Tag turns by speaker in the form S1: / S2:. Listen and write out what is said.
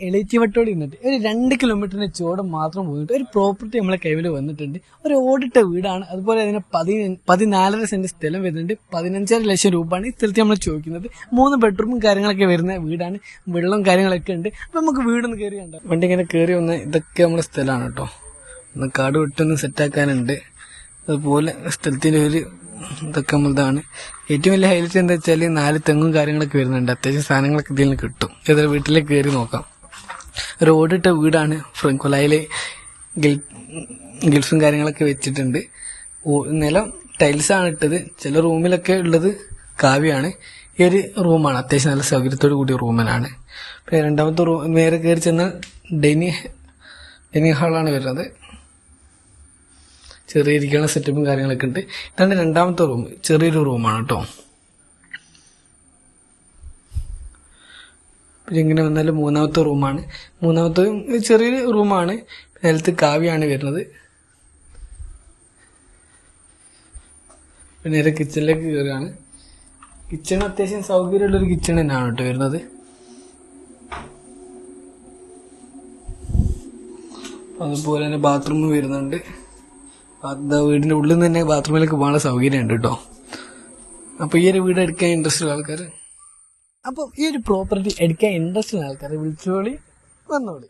S1: എളേച്ചിവട്ടോട് നിന്നിട്ട് ഒരു 2 കിലോമീറ്ററിന്റെ ചോടം മാത്രം പോയിട്ട് ഒരു പ്രോപ്പർട്ടി നമ്മളെ കൈവിൽ വന്നിട്ടുണ്ട്. ഒരു ഓടിട്ട വീടാണ്. അതുപോലെ അതിന് 14.5 സെന്റ് സ്ഥലം വരുന്നുണ്ട്. 15.5 ലക്ഷം രൂപയാണ് ഈ സ്ഥലത്ത് നമ്മൾ ചോദിക്കുന്നത്. 3 ബെഡ്റൂമും കാര്യങ്ങളൊക്കെ വരുന്ന വീടാണ്. വെള്ളം കാര്യങ്ങളൊക്കെ ഉണ്ട്. അപ്പൊ നമുക്ക് വീടൊന്ന് കയറി കണ്ടോ. വണ്ടി ഇങ്ങനെ കയറി വന്ന ഇതൊക്കെ നമ്മുടെ സ്ഥലമാണ് കേട്ടോ. ഒന്ന് കാട് വിട്ടൊന്ന് സെറ്റാക്കാനുണ്ട്. അതുപോലെ സ്ഥലത്തിന്റെ ഒരു ഇതൊക്കെ നമ്മളതാണ്. ഏറ്റവും വലിയ ഹൈലൈറ്റ് എന്താ വെച്ചാൽ 4 തെങ്ങും കാര്യങ്ങളൊക്കെ വരുന്നുണ്ട്. അത്യാവശ്യം സാധനങ്ങളൊക്കെ ഇതിൽ നിന്ന് കിട്ടും. ഏതായാലും വീട്ടിലേക്ക് കയറി നോക്കാം. ഒരു ഓടിട്ട വീടാണ്. കൊലായില് ഗിൽസും കാര്യങ്ങളൊക്കെ വെച്ചിട്ടുണ്ട്. നിലം ടൈൽസാണ് ഇട്ടത്. ചില റൂമിലൊക്കെ ഉള്ളത് കാവ്യാണ്. ഈ ഒരു റൂമാണ് അത്യാവശ്യം നല്ല സൗകര്യത്തോടു കൂടിയ റൂമിനാണ്. പിന്നെ രണ്ടാമത്തെ റൂം നേരെ കയറി ചെന്നാൽ ഡൈനിങ് ഹാളാണ് വരുന്നത്. ചെറിയ ഇരിക്കാനുള്ള സെറ്റപ്പും കാര്യങ്ങളൊക്കെ ഉണ്ട്. ഇതാണ് രണ്ടാമത്തെ റൂം. ചെറിയൊരു റൂമാണ് കേട്ടോ. പിന്നെ ഇങ്ങനെ വന്നാലും മൂന്നാമത്തെ റൂമാണ്. മൂന്നാമത്തെ ചെറിയൊരു റൂമാണ്. നേരത്തെ കാവ്യാണ് വരുന്നത്. പിന്നെ നേരെ കിച്ചണിലേക്ക് കയറുകയാണ്. കിച്ചൺ അത്യാവശ്യം സൗകര്യമുള്ളൊരു കിച്ചൺ തന്നെയാണ് കേട്ടോ വരുന്നത്. അതുപോലെ തന്നെ ബാത്റൂം വരുന്നുണ്ട്. വീടിന്റെ ഉള്ളിൽ നിന്ന് തന്നെ ബാത്റൂമിലേക്ക് പോകാനുള്ള സൗകര്യം ഉണ്ട് കേട്ടോ. അപ്പൊ ഈ ഒരു വീട് എടുക്കാൻ ഇൻട്രസ്റ്റ് ഉള്ള ആൾക്കാർ, അപ്പം ഈ ഒരു പ്രോപ്പർട്ടി എടുക്കാൻ ഇൻട്രസ്റ്റ് ഉള്ള ആൾക്കാരെ വിളിച്ചോളി, വന്നോളി.